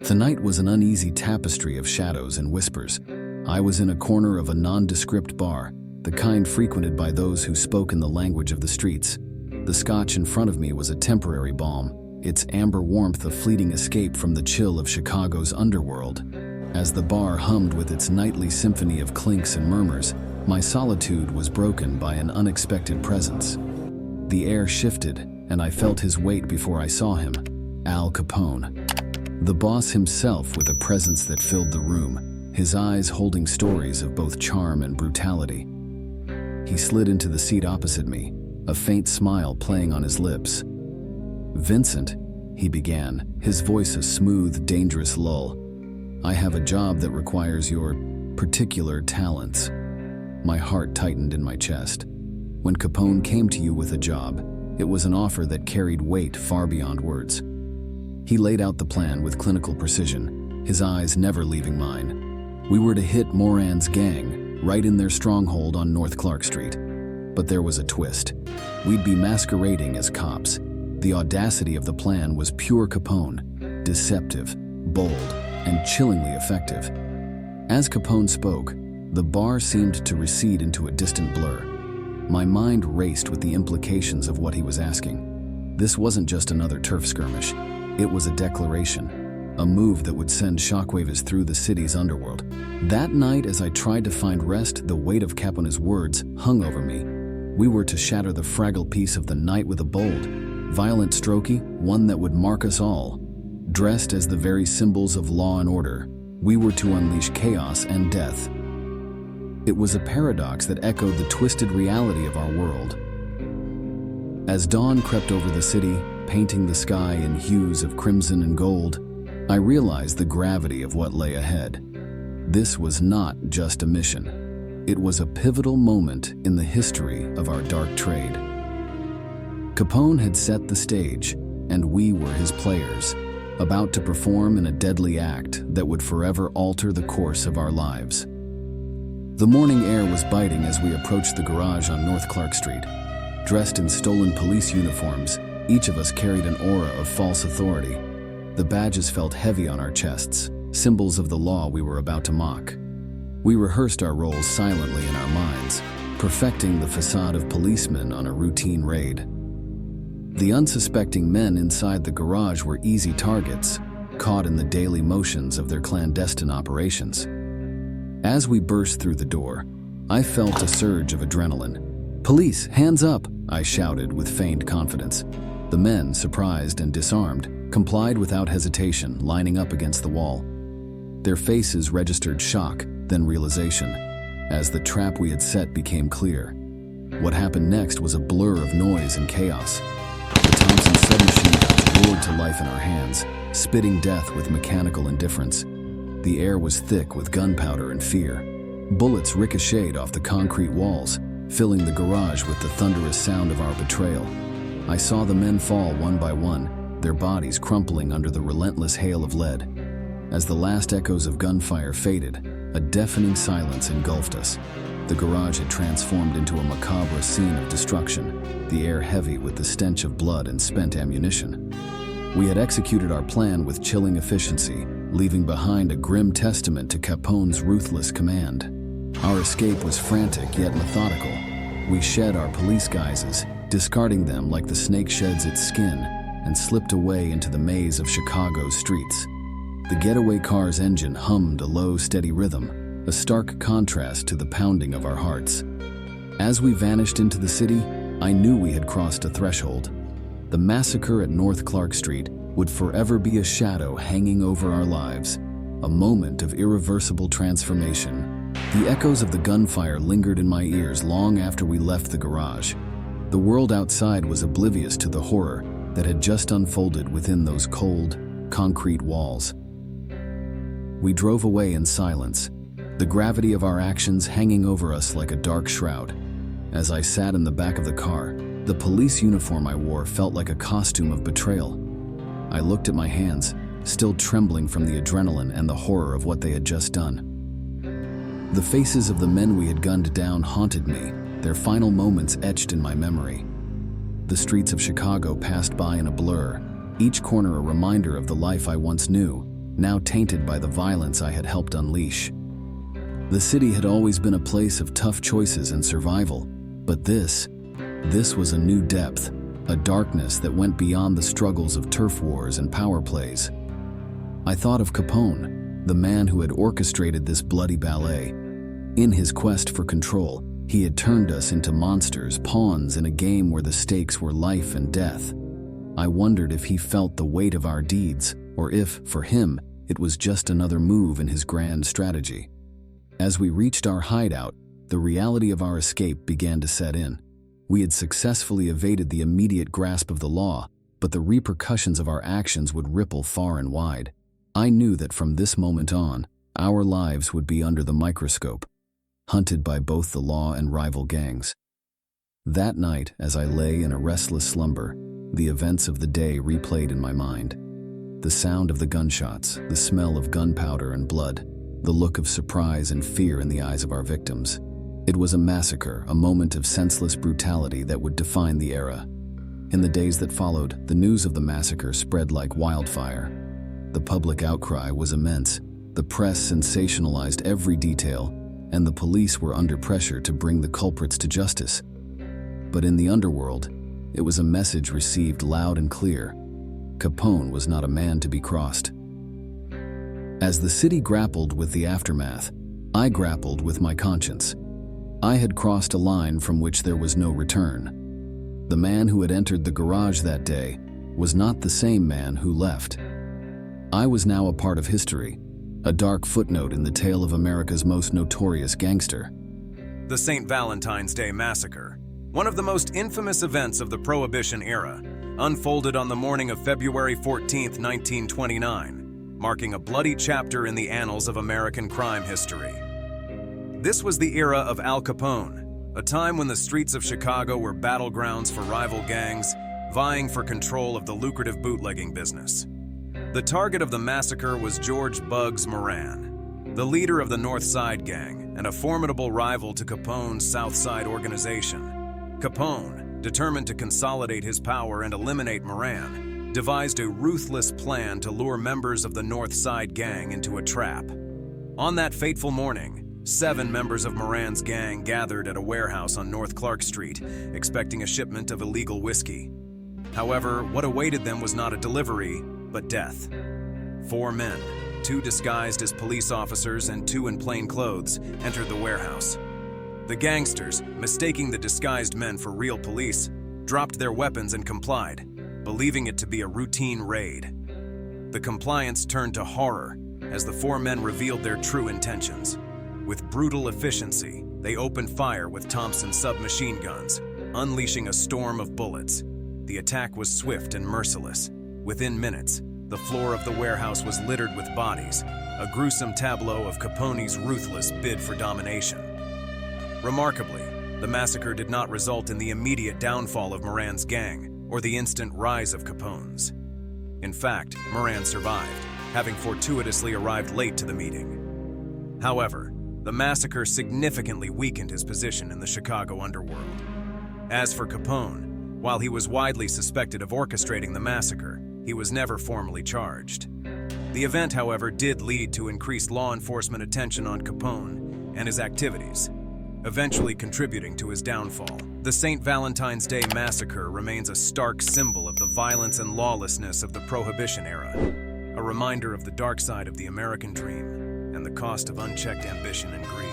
The night was an uneasy tapestry of shadows and whispers. I was in a corner of a nondescript bar, the kind frequented by those who spoke in the language of the streets. The scotch in front of me was a temporary balm, its amber warmth a fleeting escape from the chill of Chicago's underworld. As the bar hummed with its nightly symphony of clinks and murmurs, my solitude was broken by an unexpected presence. The air shifted, and I felt his weight before I saw him. Al Capone. The boss himself, with a presence that filled the room, his eyes holding stories of both charm and brutality. He slid into the seat opposite me, a faint smile playing on his lips. "Vincent," he began, his voice a smooth, dangerous lull. "I have a job that requires your particular talents." My heart tightened in my chest. When Capone came to you with a job, it was an offer that carried weight far beyond words. He laid out the plan with clinical precision, his eyes never leaving mine. We were to hit Moran's gang, right in their stronghold on North Clark Street. But there was a twist. We'd be masquerading as cops. The audacity of the plan was pure Capone, deceptive, bold, and chillingly effective. As Capone spoke, the bar seemed to recede into a distant blur. My mind raced with the implications of what he was asking. This wasn't just another turf skirmish. It was a declaration, a move that would send shockwaves through the city's underworld. That night, as I tried to find rest, the weight of Capone's words hung over me. We were to shatter the fragile peace of the night with a bold, violent strokey, one that would mark us all. Dressed as the very symbols of law and order, we were to unleash chaos and death. It was a paradox that echoed the twisted reality of our world. As dawn crept over the city, painting the sky in hues of crimson and gold, I realized the gravity of what lay ahead. This was not just a mission. It was a pivotal moment in the history of our dark trade. Capone had set the stage, and we were his players, about to perform in a deadly act that would forever alter the course of our lives. The morning air was biting as we approached the garage on North Clark Street. Dressed in stolen police uniforms, each of us carried an aura of false authority. The badges felt heavy on our chests, symbols of the law we were about to mock. We rehearsed our roles silently in our minds, perfecting the facade of policemen on a routine raid. The unsuspecting men inside the garage were easy targets, caught in the daily motions of their clandestine operations. As we burst through the door, I felt a surge of adrenaline. "Police, hands up!" I shouted with feigned confidence. The men, surprised and disarmed, complied without hesitation, lining up against the wall. Their faces registered shock, then realization, as the trap we had set became clear. What happened next was a blur of noise and chaos. The Thompson submachine guns roared to life in our hands, spitting death with mechanical indifference. The air was thick with gunpowder and fear. Bullets ricocheted off the concrete walls, filling the garage with the thunderous sound of our betrayal. I saw the men fall one by one, their bodies crumpling under the relentless hail of lead. As the last echoes of gunfire faded, a deafening silence engulfed us. The garage had transformed into a macabre scene of destruction, the air heavy with the stench of blood and spent ammunition. We had executed our plan with chilling efficiency, leaving behind a grim testament to Capone's ruthless command. Our escape was frantic yet methodical. We shed our police guises, discarding them like the snake sheds its skin, and slipped away into the maze of Chicago's streets. The getaway car's engine hummed a low, steady rhythm, a stark contrast to the pounding of our hearts. As we vanished into the city, I knew we had crossed a threshold. The massacre at North Clark Street would forever be a shadow hanging over our lives, a moment of irreversible transformation. The echoes of the gunfire lingered in my ears long after we left the garage. The world outside was oblivious to the horror that had just unfolded within those cold, concrete walls. We drove away in silence, the gravity of our actions hanging over us like a dark shroud. As I sat in the back of the car, the police uniform I wore felt like a costume of betrayal. I looked at my hands, still trembling from the adrenaline and the horror of what they had just done. The faces of the men we had gunned down haunted me, their final moments etched in my memory. The streets of Chicago passed by in a blur, each corner a reminder of the life I once knew, now tainted by the violence I had helped unleash. The city had always been a place of tough choices and survival, but this was a new depth, a darkness that went beyond the struggles of turf wars and power plays. I thought of Capone, the man who had orchestrated this bloody ballet. In his quest for control, he had turned us into monsters, pawns in a game where the stakes were life and death. I wondered if he felt the weight of our deeds, or if, for him, it was just another move in his grand strategy. As we reached our hideout, the reality of our escape began to set in. We had successfully evaded the immediate grasp of the law, but the repercussions of our actions would ripple far and wide. I knew that from this moment on, our lives would be under the microscope, hunted by both the law and rival gangs. That night, as I lay in a restless slumber, the events of the day replayed in my mind. The sound of the gunshots, the smell of gunpowder and blood, the look of surprise and fear in the eyes of our victims. It was a massacre, a moment of senseless brutality that would define the era. In the days that followed, the news of the massacre spread like wildfire. The public outcry was immense. The press sensationalized every detail, and the police were under pressure to bring the culprits to justice. But in the underworld, it was a message received loud and clear. Capone was not a man to be crossed. As the city grappled with the aftermath, I grappled with my conscience. I had crossed a line from which there was no return. The man who had entered the garage that day was not the same man who left. I was now a part of history, a dark footnote in the tale of America's most notorious gangster. The St. Valentine's Day Massacre, one of the most infamous events of the Prohibition era, unfolded on the morning of February 14, 1929, marking a bloody chapter in the annals of American crime history. This was the era of Al Capone, a time when the streets of Chicago were battlegrounds for rival gangs, vying for control of the lucrative bootlegging business. The target of the massacre was George "Bugs" Moran, the leader of the North Side Gang and a formidable rival to Capone's South Side organization. Capone, determined to consolidate his power and eliminate Moran, devised a ruthless plan to lure members of the North Side Gang into a trap. On that fateful morning, 7 members of Moran's gang gathered at a warehouse on North Clark Street, expecting a shipment of illegal whiskey. However, what awaited them was not a delivery, but death. 4 men, 2 disguised as police officers and 2 in plain clothes, entered the warehouse. The gangsters, mistaking the disguised men for real police, dropped their weapons and complied, believing it to be a routine raid. The compliance turned to horror as the 4 men revealed their true intentions. With brutal efficiency, they opened fire with Thompson submachine guns, unleashing a storm of bullets. The attack was swift and merciless. Within minutes, the floor of the warehouse was littered with bodies, a gruesome tableau of Capone's ruthless bid for domination. Remarkably, the massacre did not result in the immediate downfall of Moran's gang or the instant rise of Capone's. In fact, Moran survived, having fortuitously arrived late to the meeting. However, the massacre significantly weakened his position in the Chicago underworld. As for Capone, while he was widely suspected of orchestrating the massacre, he was never formally charged. The event, however, did lead to increased law enforcement attention on Capone and his activities, eventually contributing to his downfall. The St. Valentine's Day Massacre remains a stark symbol of the violence and lawlessness of the Prohibition era, a reminder of the dark side of the American dream and the cost of unchecked ambition and greed.